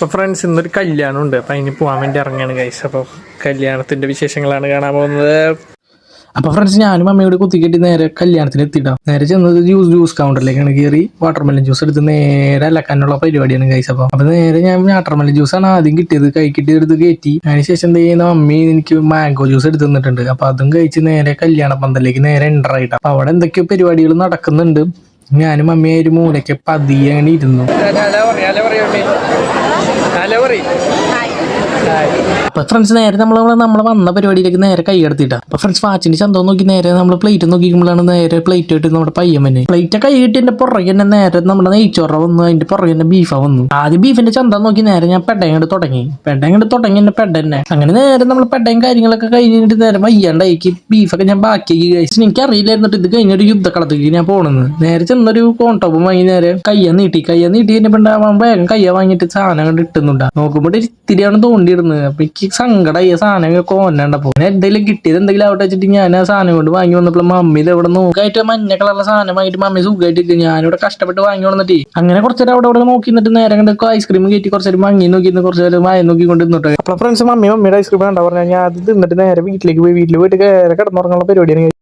അപ്പോൾ ഫ്രണ്ട്സ് ഇന്നൊരു കല്യാണം ഉണ്ട്. അപ്പോൾ അതിന് പോകാൻ വേണ്ടി ഇറങ്ങുകയാണ് ഗൈസ്. അപ്പോൾ കല്യാണത്തിൻ്റെ വിശേഷങ്ങളാണ് കാണാൻ പോകുന്നത്. അപ്പോൾ ഫ്രണ്ട്സ് ഞാനും അമ്മയോട് കുത്തിക്കെട്ടി നേരെ കല്യാണത്തിന് എത്തിയിട്ടാണ്. നേരെ ചെന്നത് ജ്യൂസ് കൗണ്ടറിലേക്കാണ്. കയറി വാട്ടർമെലൻ ജ്യൂസ് എടുത്ത് നേരെ അലക്കാനുള്ള പരിപാടിയാണ് ഗൈസ്. അപ്പോൾ നേരെ ഞാൻ വാട്ടർമെലൻ ജ്യൂസാണ് ആദ്യം കിട്ടിയത്. കൈ കിട്ടിയെടുത്ത് കയറ്റി. അതിനുശേഷം എന്ത് ചെയ്യുന്ന മമ്മി എനിക്ക് മാംഗോ ജ്യൂസ് എടുത്ത് തന്നിട്ടുണ്ട്. അപ്പോൾ അതും കഴിച്ച് നേരെ കല്യാണ പന്തലേക്ക് നേരെ എൻ്റർ ആയിട്ടാണ്. അപ്പോൾ അവിടെ എന്തൊക്കെയോ പരിപാടികൾ നടക്കുന്നുണ്ട്. ഞാനും അമ്മയെ ഒരു മൂലയ്ക്ക് പതിയെ അങ്ങനെ ഇരുന്നു. അപ്പൊ ഫ്രണ്ട്സ് നേരെ നമ്മൾ വന്ന പരിപാടിയിലേക്ക് നേരെ കൈ എടുത്തിട്ടാ. അപ്പൊ ഫ്രണ്ട്സ് വാച്ചിന്റെ ചന്തം നോക്കി നേരെ നമ്മൾ പ്ലേറ്റ് നോക്കിക്കുമ്പോഴാണ് നേരെ പ്ലേറ്റ് ഇട്ട് നമ്മുടെ പയ്യമ്മന് പ്ലേറ്റ് കൈ കിട്ടിന്റെ പുറകെ തന്നെ നേരെ നമ്മുടെ നെയ്ച്ചോറ വന്നു. അതിന്റെ പുറകെ തന്നെ ബീഫ വന്നു. ആദ്യം ബീഫിന്റെ ചന്തം നോക്കി നേരെ ഞാൻ പെടയങ്ങോട്ട് തുടങ്ങി എന്നെ പെടന്നെ. അങ്ങനെ നേരെ നമ്മൾ പെടയും കാര്യങ്ങളൊക്കെ കഴിഞ്ഞിട്ട് നേരെ വയ്യാണ്ടായിക്ക് ബീഫൊക്കെ ഞാൻ ബാക്കിയാക്കി കഴിച്ചു. എനിക്ക് അറിയില്ലായിരുന്നിട്ട് ഇത് കഴിഞ്ഞൊരു യുദ്ധക്കളത്തേക്ക് ഞാൻ പോണെന്ന്. നേരെ ചെന്നൊരു കോൺടോപ്പും വാങ്ങി നേരെ കയ്യ നീട്ടി കഴിഞ്ഞപ്പോണ്ടാവാൻ വേഗം കയ്യ വാങ്ങിയിട്ട് സാധനം കണ്ട് ഇട്ടുന്നുണ്ടാ. നോക്കുമ്പോൾ ഇത്തിരിയാണ് തോണ്ടിയിടുന്നത്. അപ്പൊ എനിക്ക് സങ്കടമായി സാധനം കോന്നണ്ടപ്പോ എന്തെങ്കിലും കിട്ടിയത് എന്തെങ്കിലും അവിടെ വെച്ചിട്ട് ഞാൻ ആ സാധനം കൊണ്ട് വാങ്ങി വന്നപ്പോൾ മമ്മി ഇത് ഇവിടെ നോക്കായിട്ട് മഞ്ഞ കളറുള്ള സാധനം വാങ്ങിയിട്ട് മമ്മി സുഖമായിട്ട് ഞാനിവിടെ കഷ്ടപ്പെട്ട് വാങ്ങി വന്നിട്ട് അങ്ങനെ കുറച്ചേരം അവിടെ നോക്കി നിന്നിട്ട് നേരെ കണ്ട് ഐസ്ക്രീം കയറ്റി കുറച്ചേരം വാങ്ങി നോക്കി കുറച്ചേരം വായ നോക്കിക്കൊണ്ട് നിന്നിട്ട്. അപ്പോൾ ഫ്രണ്ട്സ് മമ്മിയുടെ ഐസ്ക്രീം കണ്ടാ പറഞ്ഞാൽ ഞാൻ അത് തിന്നിട്ട് നേരെ വീട്ടിലേക്ക് പോയി. വീട്ടിൽ പോയിട്ട് കിടന്നുറങ്ങാനുള്ള പരിപാടിയാണ്.